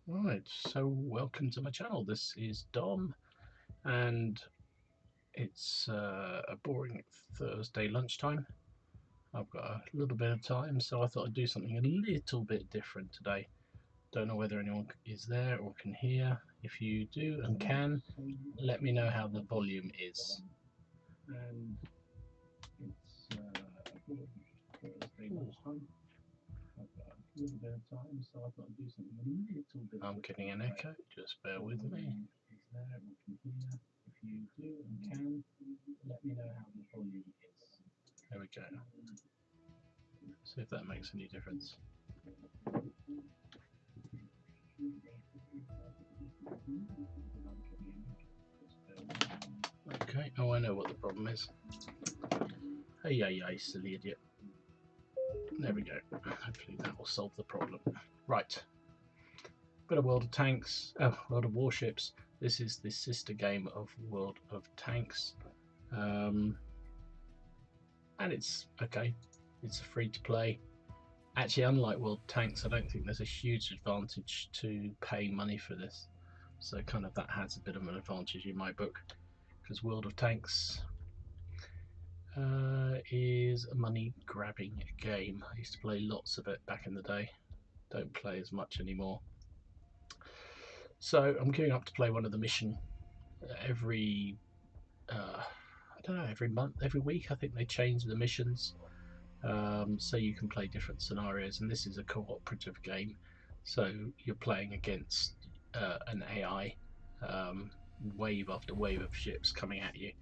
Right, so welcome to my channel. This is Dom, and it's a boring Thursday lunchtime. I've got a little bit of time, so I thought I'd do something a little bit different today. Don't know whether anyone is there or can hear. If you do and can, let me know how the volume is. And it's a boring Thursday lunchtime. I've got a little bit of time, so I thought I'd do something a little bit. I'm getting an echo, just bear with me. Is there or can hear? If you do and can, let me know how the volume is. There we go. See if that makes any difference. Okay, oh, I know what the problem is. Hey, silly idiot. There we go. Hopefully that will solve the problem. Right. Bit of World of Tanks, World of Warships. This is the sister game of World of Tanks. And it's okay. It's free to play. Actually, unlike World of Tanks, I don't think there's a huge advantage to pay money for this. So kind of that has a bit of an advantage in my book, because World of Tanks is a money grabbing game. I used to play lots of it back in the day. Don't play as much anymore. So I'm gearing up to play one of the mission every I don't know, every month, every week. I think they change the missions, so you can play different scenarios. And this is a cooperative game, so you're playing against an AI, wave after wave of ships coming at you.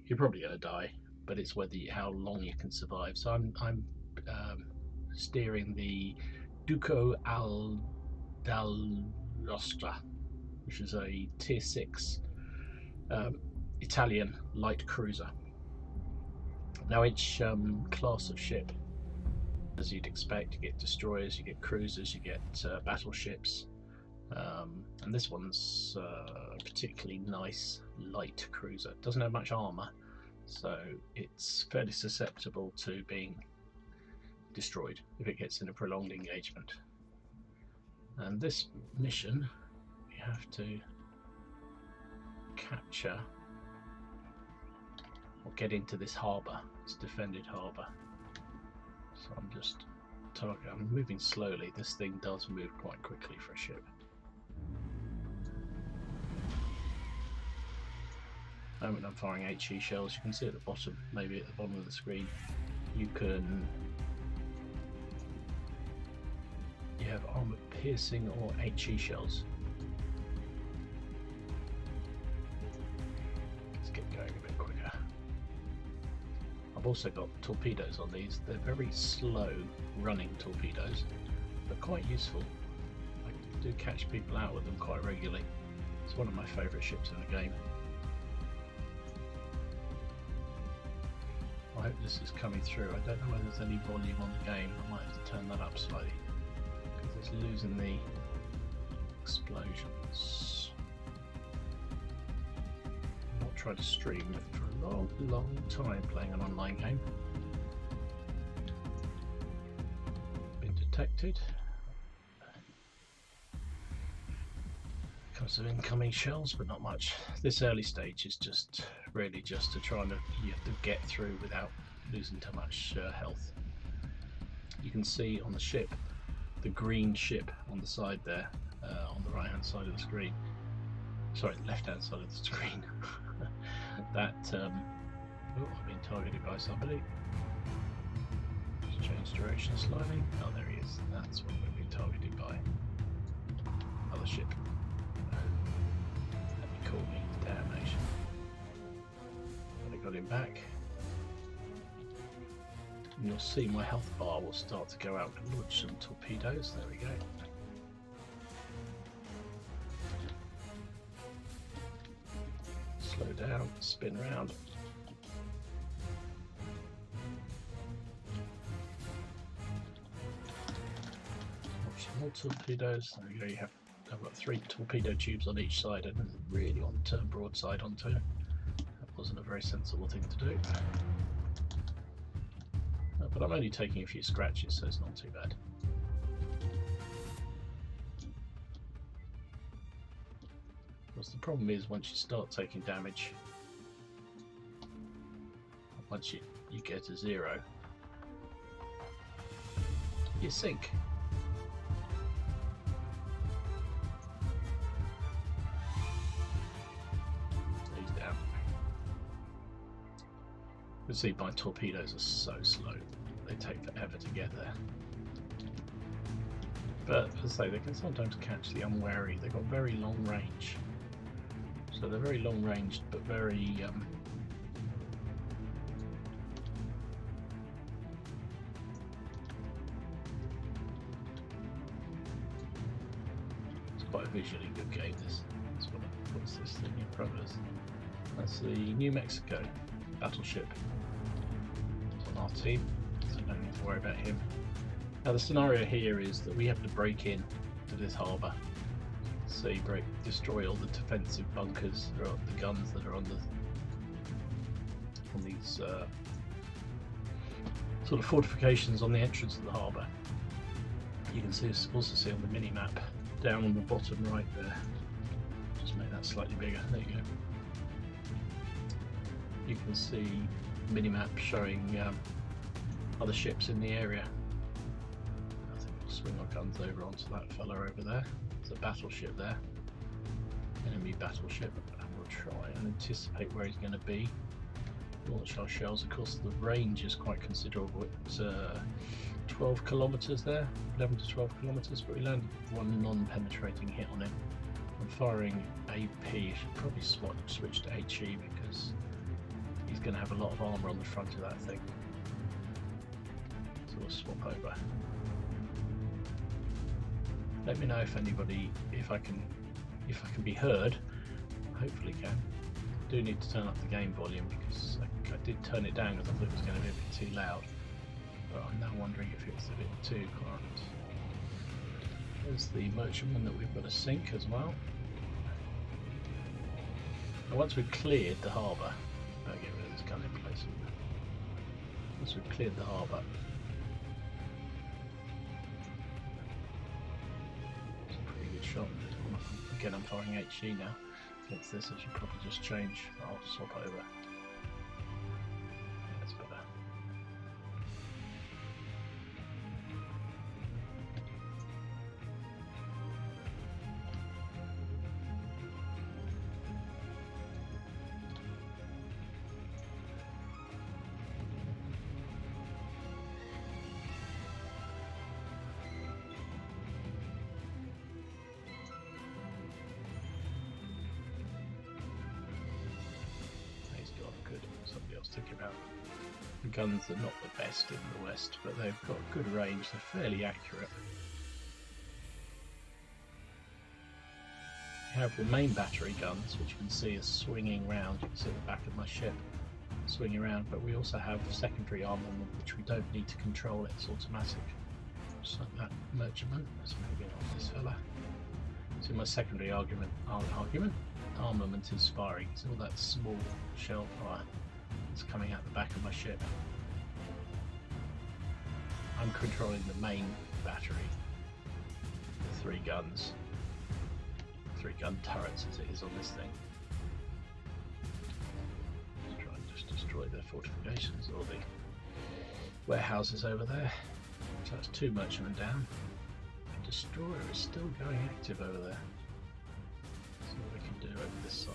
You're probably going to die, but it's whether how long you can survive. So I'm steering the Duco al Nostra, which is a tier 6 Italian light cruiser. Now each class of ship, as you'd expect, you get destroyers, you get cruisers, you get battleships, and this one's a particularly nice light cruiser. It doesn't have much armour, so it's fairly susceptible to being destroyed if it gets in a prolonged engagement. And this mission, you have to capture or get into this harbour, this defended harbour. So I'm just targeting. I'm moving slowly. This thing does move quite quickly for a ship. Moment I'm firing HE shells. You can see at the bottom, maybe at the bottom of the screen, you have armor piercing or HE shells. Let's get going a bit quicker. I've also got torpedoes on these. They're very slow running torpedoes, but quite useful. I do catch people out with them quite regularly. It's one of my favourite ships in the game. I hope this is coming through. I don't know whether there's any volume on the game. I might have to turn that up slightly because it's losing the explosions. I've not tried to stream for a long time playing an online game. Been detected. Comes some incoming shells, but not much. This early stage is just really just to try and you have to get through without losing too much health. You can see on the ship, the green ship on the side there, on the right hand side of the screen. Sorry, the left hand side of the screen. That oh, I've been targeted by somebody. Just change direction slightly. Oh, there he is. That's what we've been targeted by. Other ship. Let me call me. Damnation. But I got him back. And you'll see my health bar will start to go out and launch some torpedoes. There we go. Slow down, spin round. Launch some more torpedoes. There we go. I've got 3 torpedo tubes on each side. I didn't really want to turn broadside onto it. That wasn't a very sensible thing to do. But I'm only taking a few scratches, so it's not too bad. Because the problem is once you start taking damage, once you get to 0, you sink. He's down. You can see my torpedoes are so slow, they take forever to get there. But as I say, they can sometimes catch the unwary. They've got very long range. So they're very long ranged, but very it's quite a visually good game. That's what's this thing in front of us? That's the New Mexico battleship. It's on our team, so don't need to worry about him. Now the scenario here is that we have to break in to this harbour. So you destroy all the defensive bunkers, or the guns that are on these sort of fortifications on the entrance of the harbour. You can also see on the mini map down on the bottom right there. Just make that slightly bigger. There you go. You can see mini map showing other ships in the area. I think we'll swing our guns over onto that fella over there. There's a battleship there, enemy battleship, and we'll try and anticipate where he's going to be. Launch our shells. Of course, the range is quite considerable. It's 12 kilometers there, 11 to 12 kilometers, but we landed one non-penetrating hit on him. I'm firing AP. I should probably switch to HE because he's going to have a lot of armor on the front of that thing. So we'll swap over. Let me know if I can be heard. Hopefully can. I do need to turn up the game volume because I did turn it down because I thought it was going to be a bit too loud. But I'm now wondering if it's a bit too quiet. There's the merchantman that we've got to sink as well. And once we've cleared the harbour, I'll get rid of this gun in place. Once we've cleared the harbour, shot. Again, I'm firing HE now. Against this, I should probably just change. I'll swap over. That's better. Somebody else thinking about the guns are not the best in the West, but they've got good range, they're fairly accurate. You have the main battery guns, which you can see are swinging around. You can see the back of my ship swinging around, but we also have secondary armament, which we don't need to control, it's automatic. Just like that merchantman. Let's move in on this fella. So my secondary armament is firing. So all that small shell fire is coming out the back of my ship. I'm controlling the main battery, the 3 guns, 3 gun turrets as it is on this thing. Let's try and just destroy their fortifications or the warehouses over there. So that's 2 merchantmen down. The destroyer is still going active over there. See what we can do over this side.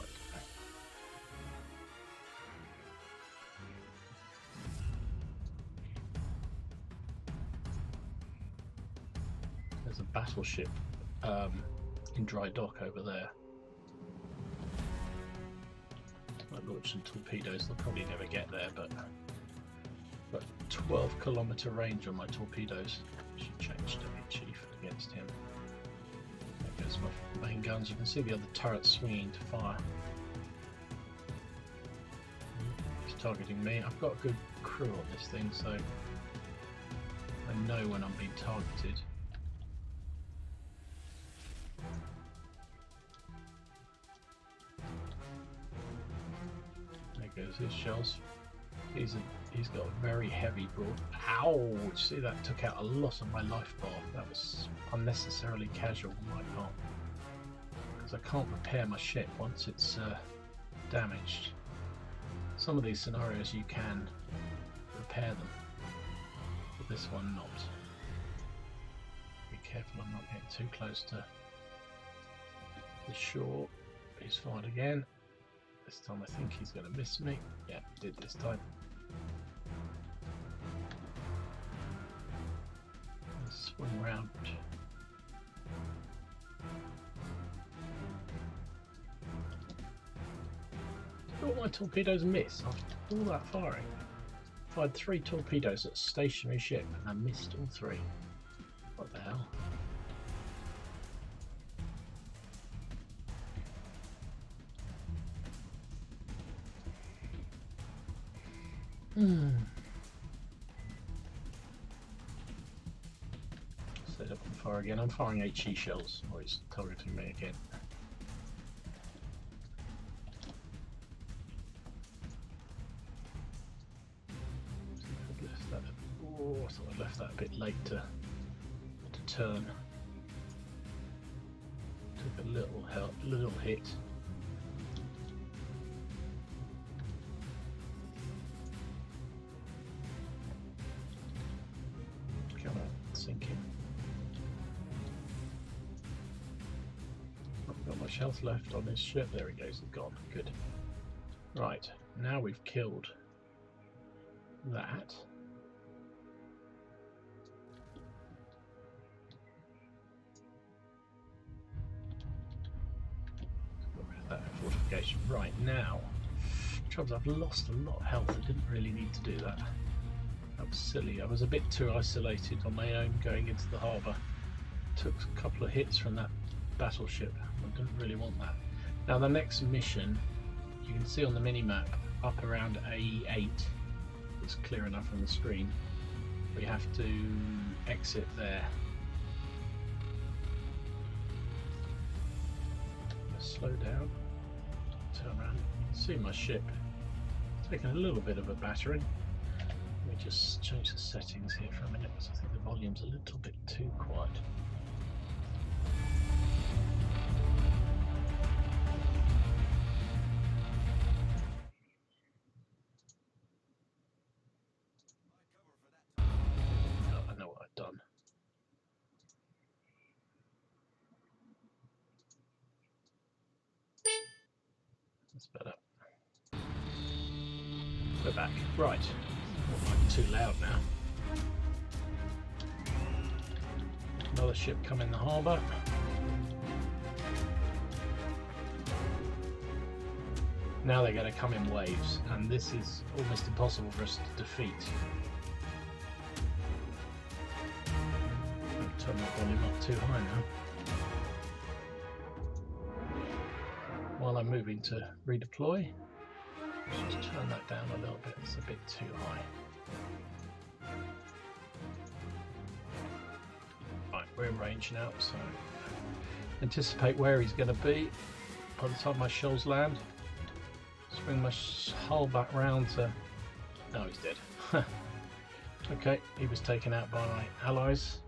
There's a battleship in dry dock over there. I launched some torpedoes, they'll probably never get there, but 12-kilometer range on my torpedoes. I should change to HE against him. There goes my main guns. You can see the other turrets swinging to fire. He's targeting me. I've got a good crew on this thing, so I know when I'm being targeted. There goes his shells. He's got a very heavy broad. Ow! See, that took out a lot of my life bar. That was unnecessarily casual on my part. because I can't repair my ship once it's damaged. Some of these scenarios you can repair them, but this one not. Be careful I'm not getting too close to the shore. He's fired again. This time I think he's going to miss me. Yeah, he did this time. Let's swing round. All my torpedoes miss after all that firing. Fired 3 torpedoes at a stationary ship and I missed all 3. What the hell? Set up and fire again. I'm firing HE shells. Oh, he's targeting me again. Oh, I thought I left that a bit late to turn. Took a little hit. Come on, sinking. Not got much health left on this ship. There he goes. He's gone. Good. Right, now we've killed that. That fortification. Right now, trouble I've lost a lot of health. I didn't really need to do that. That was silly. I was a bit too isolated on my own going into the harbour. Took a couple of hits from that battleship. I didn't really want that. Now the next mission, you can see on the mini map up around A8. It's clear enough on the screen. We have to exit there. Slow down, turn around, you can see my ship taking a little bit of a battering. Let me just change the settings here for a minute because I think the volume's a little bit too quiet. Oh, I know what I've done. That's better. We're back. Right. Not like too loud now. Another ship come in the harbour. Now they're going to come in waves, and this is almost impossible for us to defeat. I'll turn that volume up too high now. While I'm moving to redeploy, just turn that down a little bit, it's a bit too high. Right, we're in range now, so anticipate where he's going to be by the time my shells land. Swing my hull back round to... No, he's dead. Okay, he was taken out by my allies.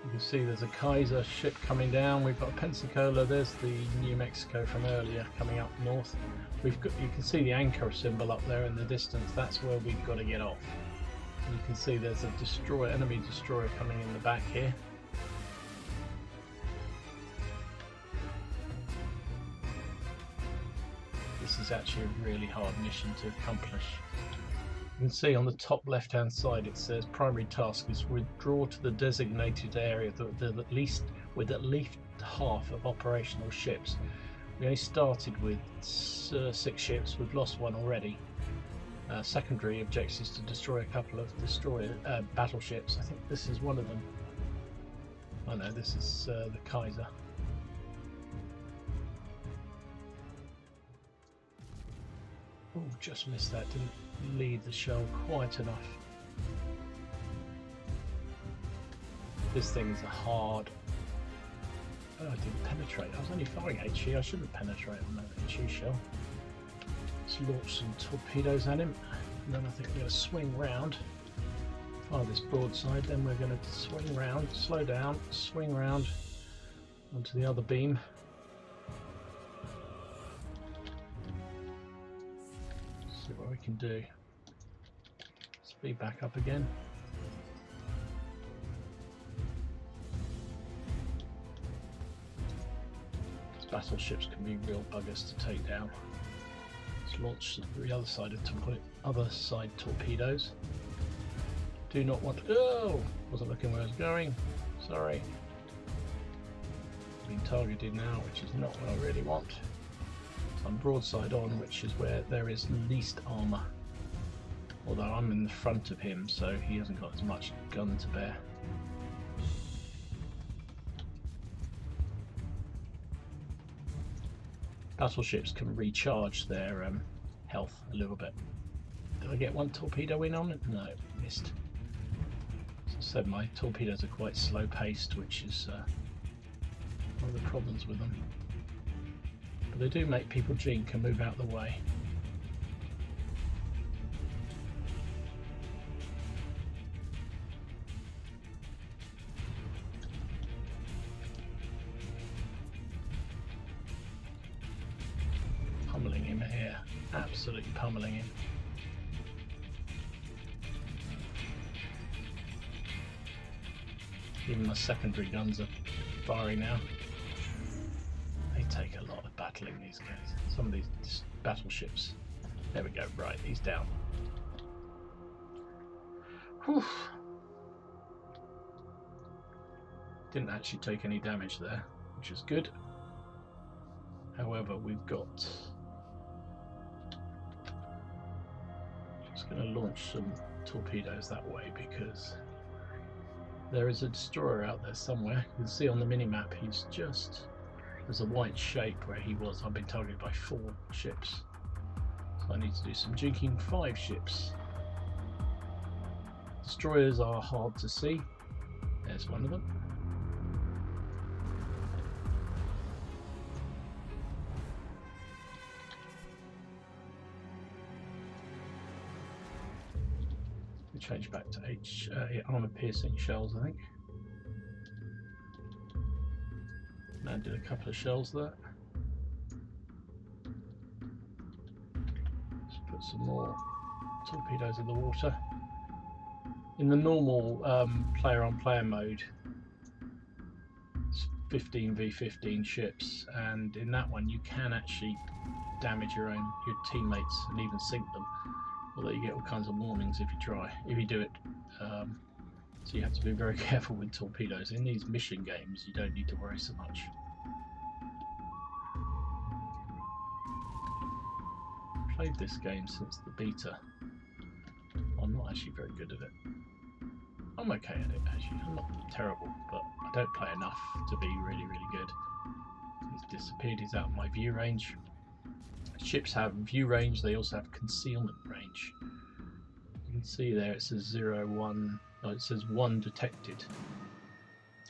You can see there's a Kaiser ship coming down. We've got a Pensacola. There's the New Mexico from earlier coming up north. We've got, you can see the anchor symbol up there in the distance. That's where we've got to get off. And you can see there's a destroyer, enemy destroyer coming in the back here. This is actually a really hard mission to accomplish. You can see on the top left hand side it says primary task is withdraw to the designated area with at least half of operational ships. We only started with 6 ships, we've lost 1 already. Secondary objective is to destroy a couple of battleships. I think this is one of them. Oh no, this is the Kaiser. Oh, just missed that, didn't lead the shell quite enough. This thing's a hard... Oh, I didn't penetrate. I was only firing HE. I shouldn't penetrate on that HE shell. Let's launch some torpedoes at him, and then I think we're going to swing round. Fire this broadside, then we're going to swing round, slow down, swing round, onto the other beam. See what we can do. Speed back up again. These battleships can be real buggers to take down. Let's launch the other side torpedoes. Do not want to. Oh! Wasn't looking where I was going. Sorry. Being targeted now, which is not what I really want. So I'm broadside on, which is where there is least armour. Although I'm in the front of him, so he hasn't got as much gun to bear. Battleships can recharge their health a little bit. Did I get one torpedo in on it? No, missed. As I said, my torpedoes are quite slow paced, which is one of the problems with them. But they do make people jink and move out of the way. Pummeling him here, absolutely pummeling him. Even my secondary guns are firing now. They take a lot of battling these guys. Some of these battleships. There we go, right, he's down. Whew. Didn't actually take any damage there, which is good. However, we've got... Just going to launch some torpedoes that way because there is a destroyer out there somewhere. You can see on the mini-map he's just... There's a white shape where he was. I've been targeted by 4 ships. So I need to do some jinking 5 ships. Destroyers are hard to see. There's one of them. We change back to armor piercing shells, I think. Landed a couple of shells there. Let's put some more torpedoes in the water. In the normal player-on-player mode, it's 15v15 ships, and in that one you can actually damage your teammates and even sink them. Although you get all kinds of warnings if you do it. So you have to be very careful with torpedoes. In these mission games, you don't need to worry so much. I've played this game since the beta. I'm not actually very good at it. I'm okay at it actually. I'm not terrible, but I don't play enough to be really, really good. He's disappeared. He's out of my view range. Ships have view range. They also have concealment range. You can see there it says 0, 1. No, it says 1 detected.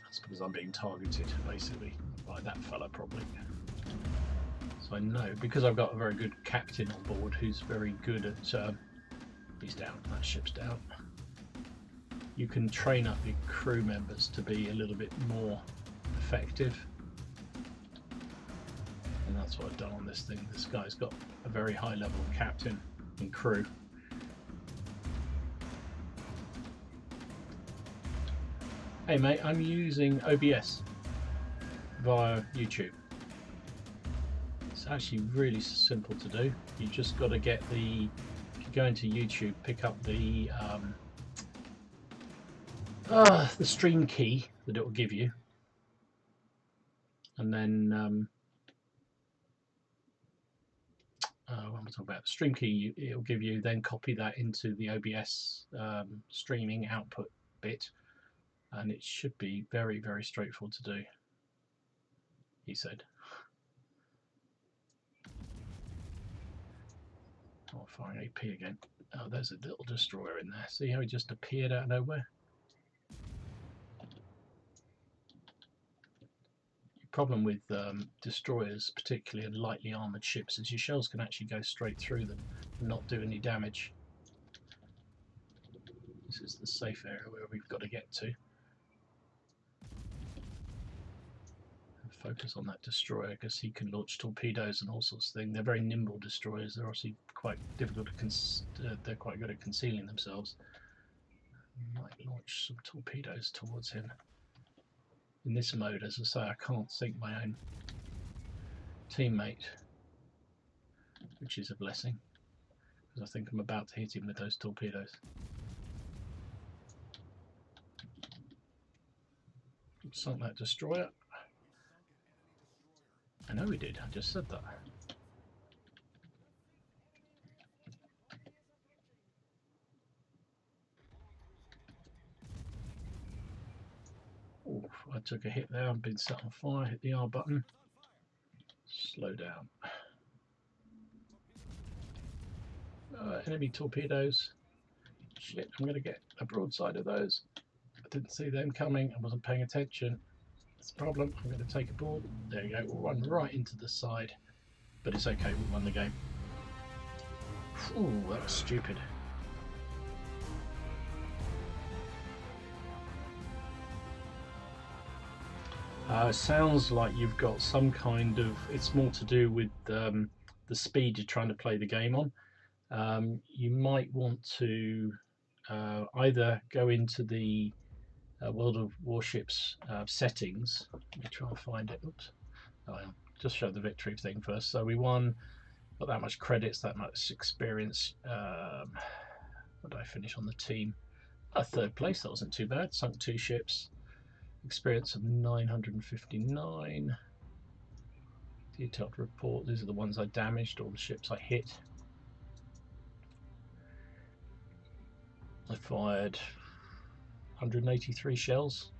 That's because I'm being targeted, basically, by that fella, probably. So I know, because I've got a very good captain on board who's very good at... he's down, that ship's down. You can train up your crew members to be a little bit more effective. And that's what I've done on this thing. This guy's got a very high level of captain and crew. Hey mate, I'm using OBS via YouTube. It's actually really simple to do. You just got to get the... If you go into YouTube, pick up the stream key that it will give you. And then... what am I talking about? Stream key it'll give you, then copy that into the OBS streaming output bit, and it should be very, very straightforward to do, he said. Oh, firing AP again. Oh, there's a little destroyer in there. See how he just appeared out of nowhere? Problem with destroyers, particularly in lightly armoured ships, is your shells can actually go straight through them and not do any damage. This is the safe area where we've got to get to. focus on that destroyer because he can launch torpedoes and all sorts of things. They're very nimble destroyers. They're obviously quite difficult to they're quite good at concealing themselves. Might launch some torpedoes towards him. In this mode, as I say, I can't sink my own teammate, which is a blessing, because I think I'm about to hit him with those torpedoes. Sunk that destroyer. I know we did, I just said that. Oof, I took a hit there, I've been set on fire, hit the R button. Slow down. Enemy torpedoes. Shit, I'm going to get a broadside of those. I didn't see them coming, I wasn't paying attention. That's a problem. I'm going to take a board. There you go, we'll run right into the side. But it's okay, we won the game. Ooh, that was stupid. Sounds like you've got some kind of, it's more to do with the speed you're trying to play the game on. You might want to either go into the World of Warships settings. Let me try and find it. Oops. Oh, yeah. Just show the victory thing first. So we won, got that much credits, that much experience. What did I finish on the team? Third place, that wasn't too bad. Sunk 2 ships. Experience of 959. Detailed report. These are the ones I damaged, all the ships I hit. I fired 183 shells.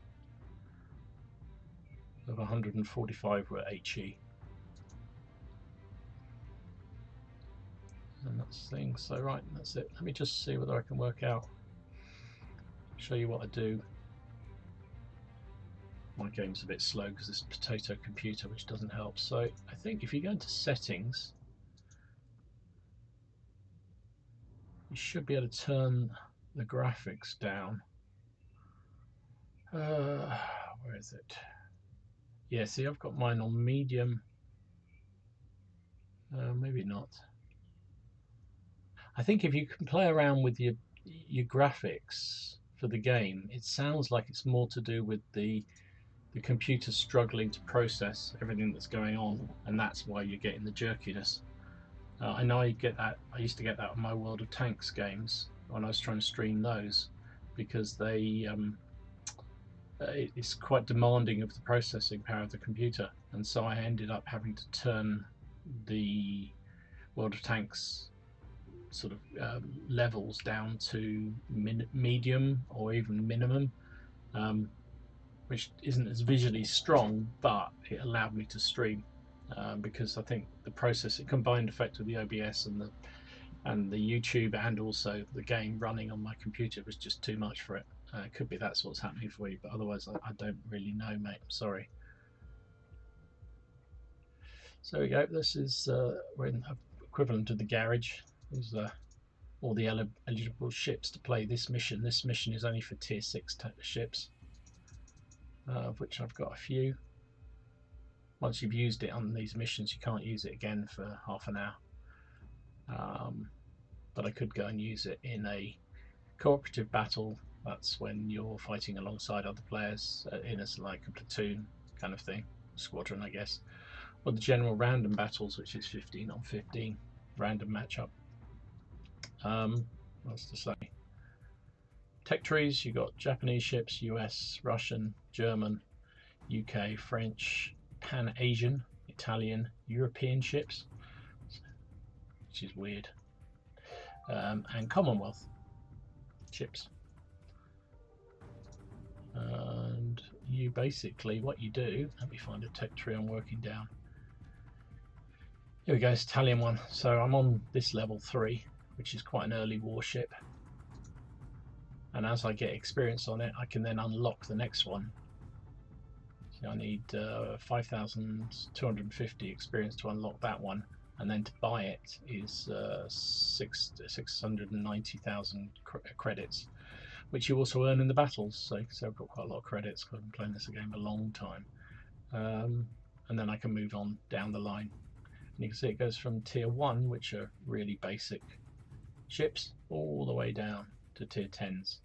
Of 145 were HE. And that's things. So right, that's it. Let me just see whether I can work out. Show you what I do. My game's a bit slow because it's a potato computer, which doesn't help. So I think if you go into settings, you should be able to turn the graphics down. Where is it? Yeah, see, I've got mine on medium. Maybe not. I think if you can play around with your graphics for the game, it sounds like it's more to do with the computer struggling to process everything that's going on, and that's why you're getting the jerkiness. I know I get that. I used to get that on my World of Tanks games when I was trying to stream those, because they it's quite demanding of the processing power of the computer, and so I ended up having to turn the World of Tanks sort of levels down to medium or even minimum, which isn't as visually strong, but it allowed me to stream because I think the process, combined effect of the OBS and the YouTube and also the game running on my computer was just too much for it. It could be that's what's happening for you, but otherwise I don't really know, mate. I'm sorry. So there we go. This is we're in equivalent to the garage. These are all the eligible ships to play this mission. This mission is only for tier 6 ships, of which I've got a few. Once you've used it on these missions, you can't use it again for half an hour. But I could go and use it in a cooperative battle. That's when you're fighting alongside other players in like a platoon kind of thing, squadron, I guess. Or the general random battles, which is 15 on 15 random matchup. What's to say? Tech trees, you got Japanese ships, US, Russian, German, UK, French, Pan-Asian, Italian, European ships, which is weird, and Commonwealth ships. And you basically, what you do, let me find a tech tree I'm working down. Here we go, it's Italian one. So I'm on this level 3, which is quite an early warship. And as I get experience on it, I can then unlock the next one. So I need 5,250 experience to unlock that one, and then to buy it is 690,000 credits, which you also earn in the battles. So I've got quite a lot of credits because I've been playing this game a long time. and then I can move on down the line. And you can see it goes from tier 1, which are really basic ships, all the way down to tier 10s,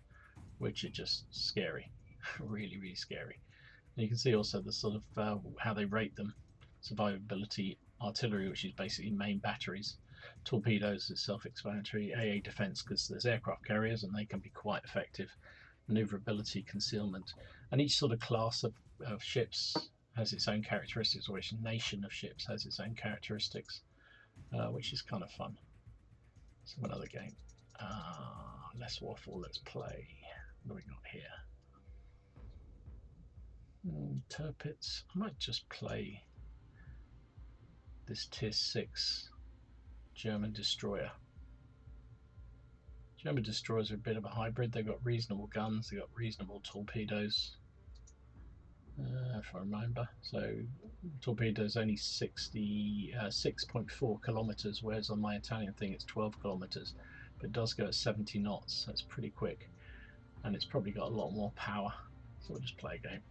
which are just scary. Really, really scary. And you can see also the sort of how they rate them. Survivability, artillery, which is basically main batteries. Torpedoes is self-explanatory. AA defense, because there's aircraft carriers and they can be quite effective. Maneuverability, concealment, and each sort of class of ships has its own characteristics, or each nation of ships has its own characteristics, which is kind of fun. So another game. Less waffle, let's play. What do we got here? Tirpitz. I might just play this tier 6 German destroyer. German destroyers are a bit of a hybrid. They've got reasonable guns, they've got reasonable torpedoes, if I remember. So torpedoes only 6.4 kilometers, whereas on my Italian thing it's 12 kilometers, but it does go at 70 knots. So it's pretty quick, and it's probably got a lot more power. So we'll just play a game.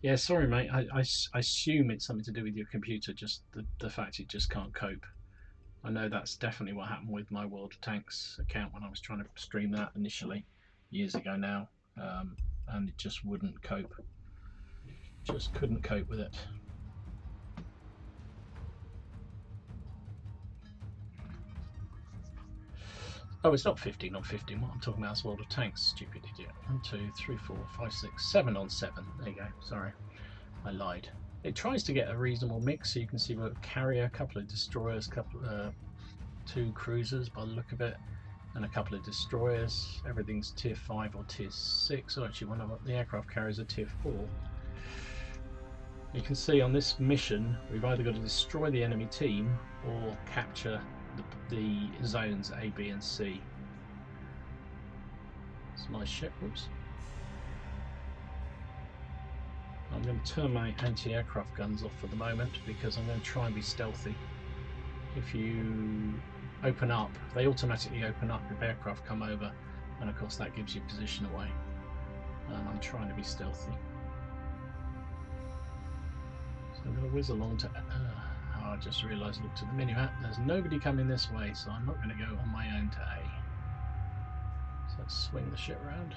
Yeah, sorry mate, I assume it's something to do with your computer, just the fact it just can't cope. I know that's definitely what happened with my World of Tanks account when I was trying to stream that initially, years ago now, and it just wouldn't cope. Just couldn't cope with it. Oh, it's not 15 on 15. What I'm talking about is World of Tanks. Stupid idiot. 1, 2, 3, 4, 5, 6, 7 on 7. There you go. Sorry, I lied. It tries to get a reasonable mix, so you can see we've got a carrier, a couple of destroyers, two cruisers by the look of it, and a couple of destroyers. Everything's tier 5 or tier 6. Oh, actually, one of the aircraft carriers are tier 4. You can see on this mission, we've either got to destroy the enemy team or capture the zones A, B and C. It's my ship. Whoops. I'm going to turn my anti-aircraft guns off for the moment because I'm going to try and be stealthy. If you open up, they automatically open up if aircraft come over, and of course that gives you position away, and I'm trying to be stealthy. So I'm going to whiz along to I just realised, looked at the mini-map, there's nobody coming this way, so I'm not going to go on my own to A. So let's swing the ship around.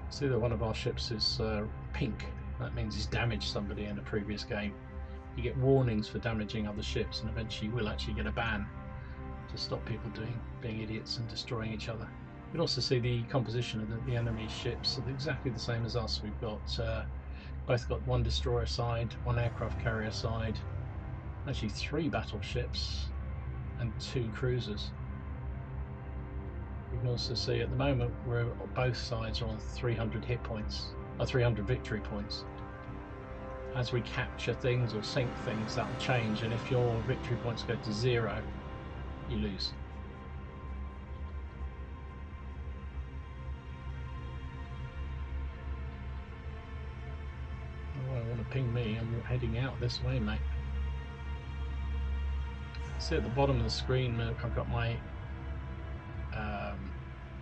See that one of our ships is pink. That means he's damaged somebody in a previous game. You get warnings for damaging other ships, and eventually you will actually get a ban to stop people being idiots and destroying each other. You can also see the composition of the enemy ships are exactly the same as us. We've got both got one destroyer side, one aircraft carrier side, actually 3 battleships and 2 cruisers. You can also see at the moment both sides are on 300 hit points, or 300 victory points. As we capture things or sink things, that'll change, and if your victory points go to 0, you lose. Oh, I want to ping me. I'm heading out this way, mate. See at the bottom of the screen, I've got my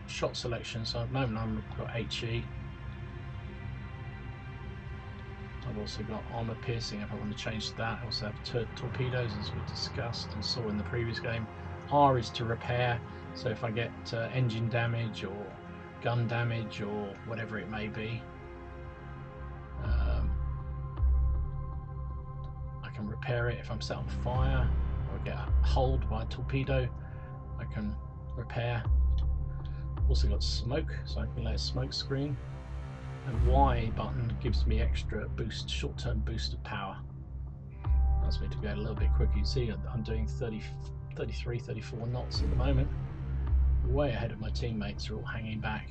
shot selection. So at the moment I've got HE. I've also got armor piercing if I want to change that. I also have torpedoes, as we discussed and saw in the previous game. R is to repair, so if I get engine damage or gun damage or whatever it may be, I can repair it. If I'm set on fire or get hulled by a torpedo, I can repair. Also got smoke, so I can let a smoke screen, and Y button gives me extra boost, short-term boost of power. Allows me to go a little bit quicker. You see I'm doing 33, 34 knots at the moment, way ahead of my teammates who are all hanging back.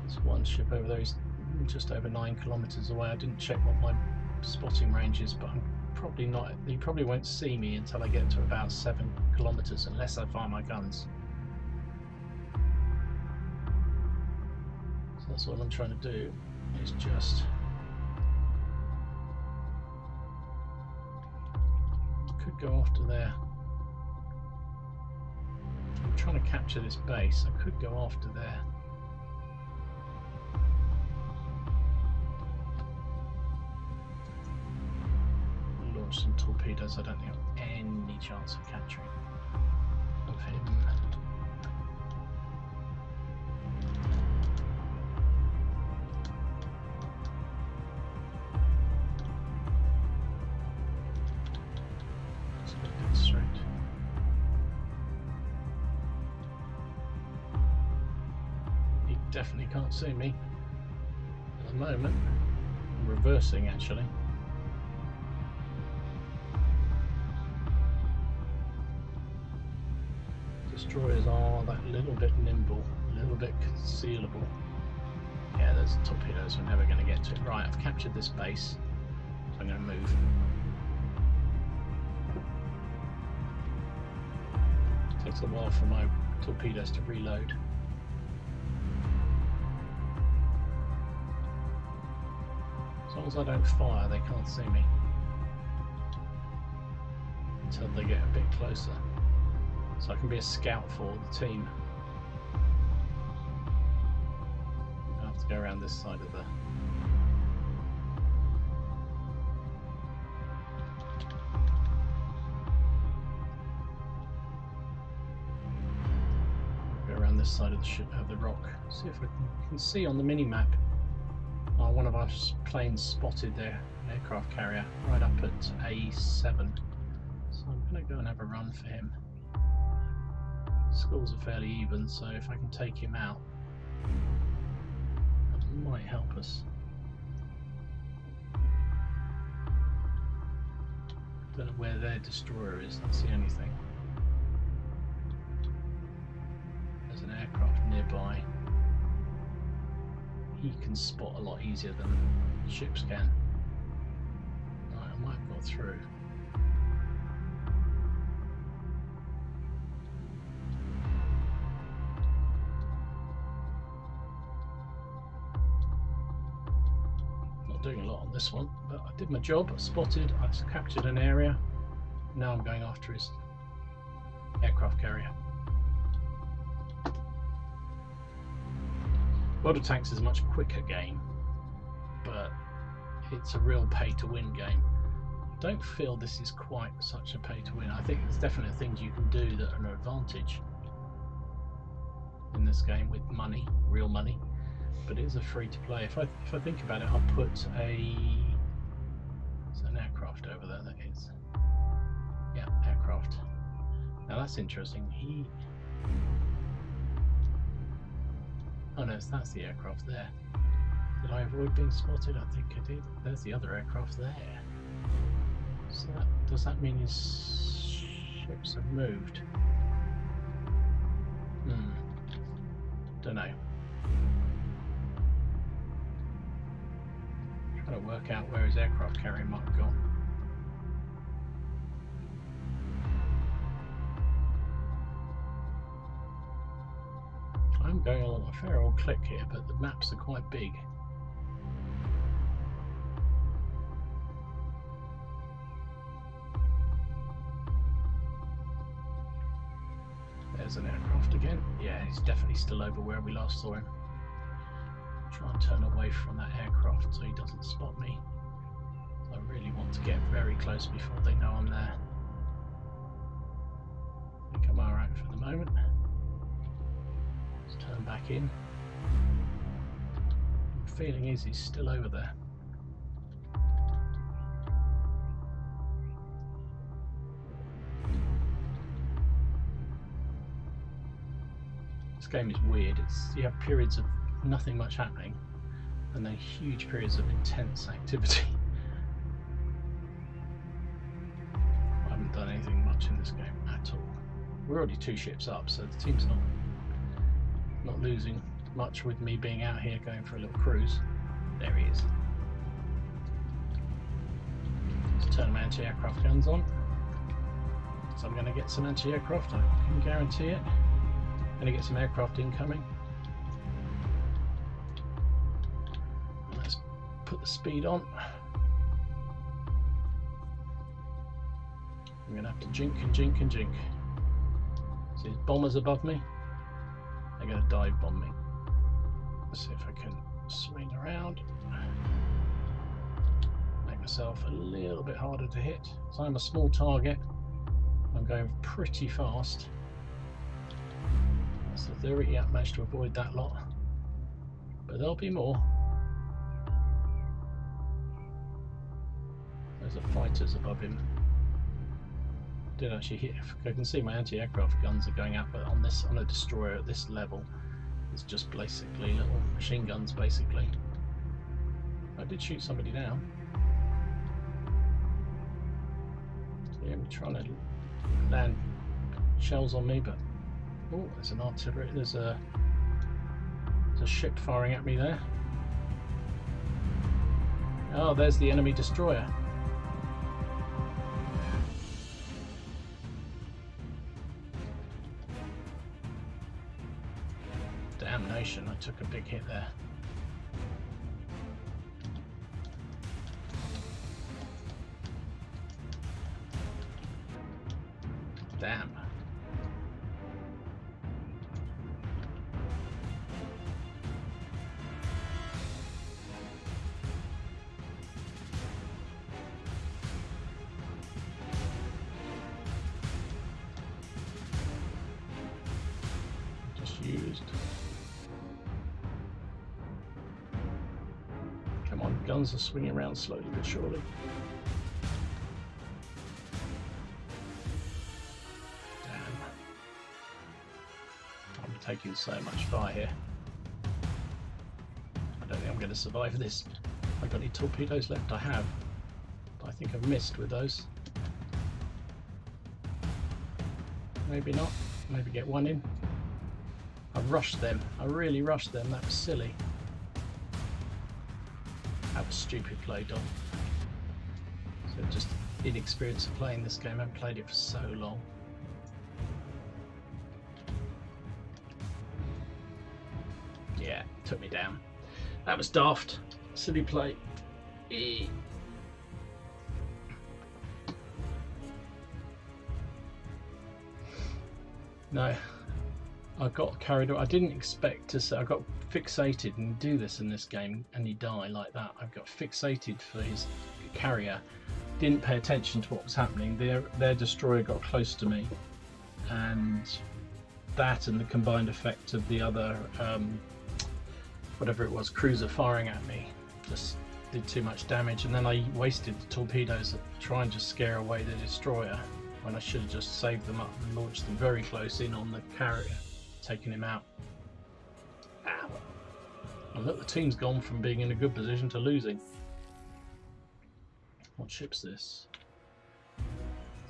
There's one ship over there, he's just over 9 kilometers away. I didn't check what my spotting range is, but I'm probably not, he probably won't see me until I get to about 7 kilometers unless I fire my guns. So that's all I'm trying to do, is just could go after there. I'm trying to capture this base. I could go after there. Launch some torpedoes. I don't think I have any chance of capturing of him. Let's get that straight. He definitely can't see me at the moment. I'm reversing actually. Destroyers are that little bit nimble, a little bit concealable. Yeah, those torpedoes, we're never going to get to it. Right, I've captured this base, so I'm going to move. It takes a while for my torpedoes to reload. As long as I don't fire, they can't see me until they get a bit closer. So I can be a scout for the team. I have to go around this side of the... Go around this side of the rock. See if I can see on the mini map. Oh, one of our planes spotted their aircraft carrier right up at A7. So I'm going to go and have a run for him. Scores are fairly even, so if I can take him out, that might help us. Don't know where their destroyer is, that's the only thing. There's an aircraft nearby. He can spot a lot easier than ships can. Right, I might have got through. Doing a lot on this one, but I did my job. I spotted, I captured an area. Now I'm going after his aircraft carrier. World of Tanks is a much quicker game, but it's a real pay-to-win game. I don't feel this is quite such a pay-to-win. I think there's definitely things you can do that are an advantage in this game with money, real money. But it is a free to play. If I think about it, I'll put there's an aircraft over there. That is, yeah, aircraft. Now that's interesting. Oh no, that's the aircraft there. Did I avoid being spotted? I think I did. There's the other aircraft there. So does that mean his ships have moved? Don't know. Trying to work out where his aircraft carrier might have gone. I'm going along a fair old click here, but the maps are quite big. There's an aircraft again. Yeah, he's definitely still over where we last saw him. Try and turn away from that aircraft so he doesn't spot me. I really want to get very close before they know I'm there. I think I'm alright for the moment. Let's turn back in. The feeling is he's still over there. This game is weird. You have periods of nothing much happening and then huge periods of intense activity. I haven't done anything much in this game at all. We're already 2 ships up, so the team's not losing much with me being out here going for a little cruise. There he is. Let's turn my anti-aircraft guns on. So I'm going to get some anti-aircraft, I can guarantee it. Going to get some aircraft incoming. put the speed on. I'm going to have to jink and jink and jink. See these bombers above me? They're going to dive bomb me. Let's see if I can swing around. Make myself a little bit harder to hit. So I'm a small target. I'm going pretty fast. That's the theory. Yeah, managed to avoid that lot. But there'll be more. There's the fighters above him. Did actually hit. I can see my anti-aircraft guns are going out, but on a destroyer at this level, it's just basically little machine guns. Basically, I did shoot somebody down. Yeah, I'm trying to land shells on me, but oh, there's an artillery. There's a ship firing at me there. Oh, there's the enemy destroyer. Damnation, I took a big hit there. Damn. Just used. Come on, guns are swinging around slowly but surely. Damn. I'm taking so much fire here. I don't think I'm going to survive this. Have I got any torpedoes left? I have. But I think I've missed with those. Maybe not. Maybe get one in. I rushed them. I really rushed them. That was silly. That was stupid play, Dom. So just inexperience of playing this game. I haven't played it for so long. Yeah, took me down. That was daft. Silly play. Eee. No, I got carried away. I didn't expect to say. I got fixated and do this in this game and you die like that. I got fixated for his carrier. Didn't pay attention to what was happening. Their destroyer got close to me, and that and the combined effect of the other whatever it was, cruiser firing at me, just did too much damage. And then I wasted the torpedoes trying to scare away the destroyer when I should have just saved them up and launched them very close in on the carrier, taking him out. Ow. And look, the team's gone from being in a good position to losing. What ship's this?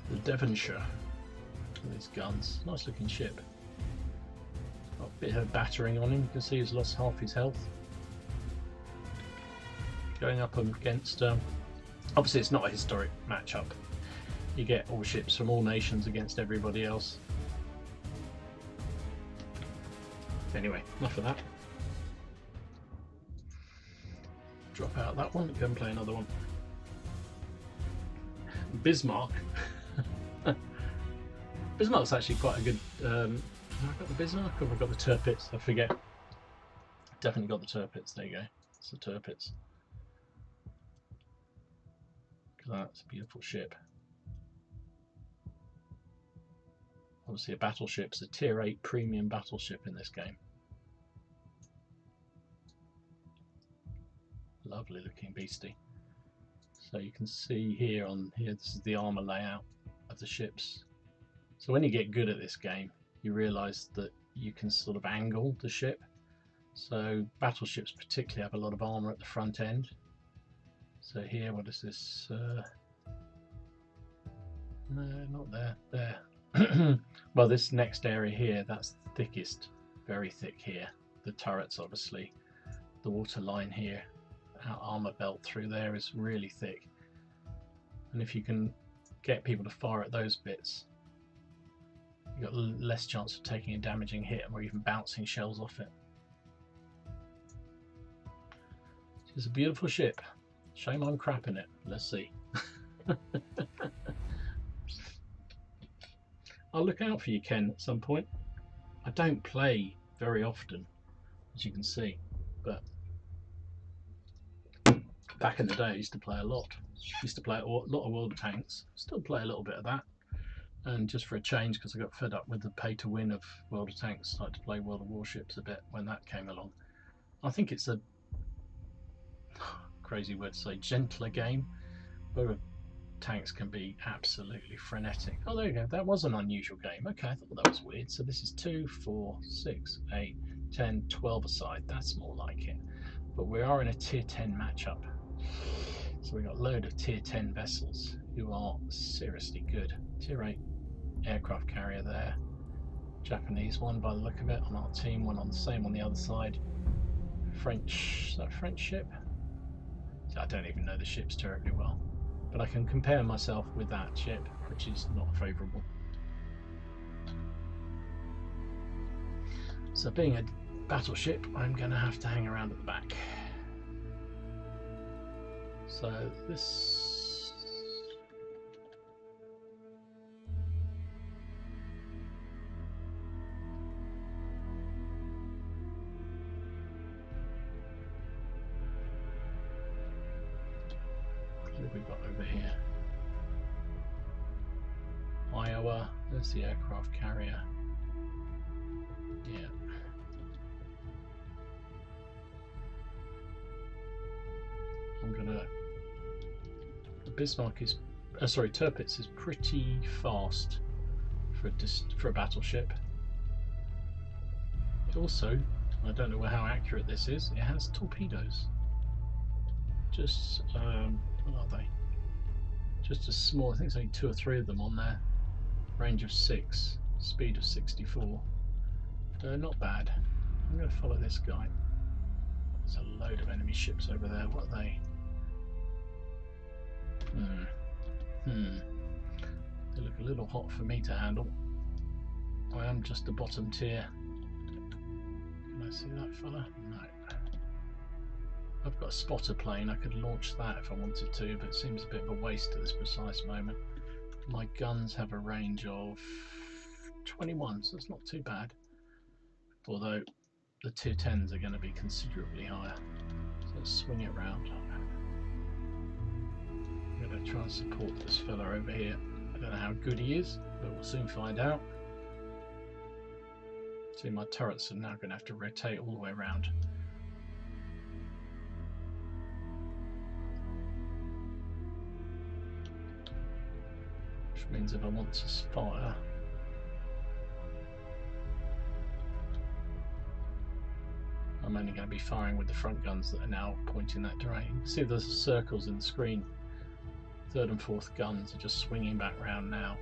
The Devonshire. With his guns. Nice looking ship. Got a bit of battering on him. You can see he's lost half his health. Going up against... obviously it's not a historic matchup. You get all ships from all nations against everybody else. Anyway, enough of that. Drop out that one, go and play another one. Bismarck. Bismarck's actually quite a good... have I got the Bismarck or have I got the Tirpitz? I forget. Definitely got the Tirpitz, there you go. It's the Tirpitz. That's a beautiful ship. Obviously a battleship's a tier 8 premium battleship in this game. Lovely looking beastie. So you can see here this is the armour layout of the ships. So when you get good at this game, you realise that you can sort of angle the ship. So battleships particularly have a lot of armour at the front end. So here, what is this? No, not there. There. Well, this next area here, that's the thickest, very thick here. The turrets, obviously, the water line here, our armour belt through there is really thick. And if you can get people to fire at those bits, you've got less chance of taking a damaging hit or even bouncing shells off it. It's a beautiful ship. Shame I'm crapping it. Let's see. I'll look out for you, Ken, at some point. I don't play very often, as you can see, but back in the day I used to play a lot. Used to play a lot of World of Tanks. Still play a little bit of that. And just for a change, because I got fed up with the pay to win of World of Tanks, started to play World of Warships a bit when that came along. I think it's a crazy word to say, gentler game. World of Tanks can be absolutely frenetic. Oh, there you go. That was an unusual game. Okay, I thought that was weird. So this is 2, 4, 6, 8, 10, 12 aside. That's more like it. But we are in a tier 10 matchup. So we've got a load of tier 10 vessels who are seriously good. Tier 8 aircraft carrier there. Japanese one by the look of it on our team, one on the same on the other side. French, is that a French ship? I don't even know the ships terribly well, but I can compare myself with that ship, which is not favourable. So being a battleship, I'm going to have to hang around at the back. So this... what have we got over here? Iowa, there's the aircraft carrier. Yeah. I'm gonna... The Bismarck is... sorry, Tirpitz is pretty fast for a battleship. It also, I don't know how accurate this is, it has torpedoes. Just, what are they? Just a small, I think there's only 2 or 3 of them on there. Range of 6, speed of 64. Not bad. I'm going to follow this guy. There's a load of enemy ships over there. What are they? They look a little hot for me to handle. I am just a bottom tier. Can I see that fella? No. I've got a spotter plane. I could launch that if I wanted to, but it seems a bit of a waste at this precise moment. My guns have a range of 21, so it's not too bad. Although the tier 10s are going to be considerably higher. So let's swing it round. I'm going to try and support this fella over here. I don't know how good he is, but we'll soon find out. See, my turrets are now going to have to rotate all the way around. Which means if I want to fire, I'm only going to be firing with the front guns that are now pointing that direction. You can see there's circles in the screen. 3rd and 4th guns are just swinging back round now.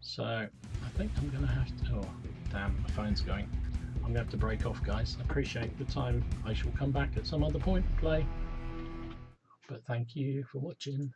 So I think I'm going to have to, oh damn, my phone's going. I'm going to have to break off, guys. I appreciate the time. I shall come back at some other point and play. But thank you for watching.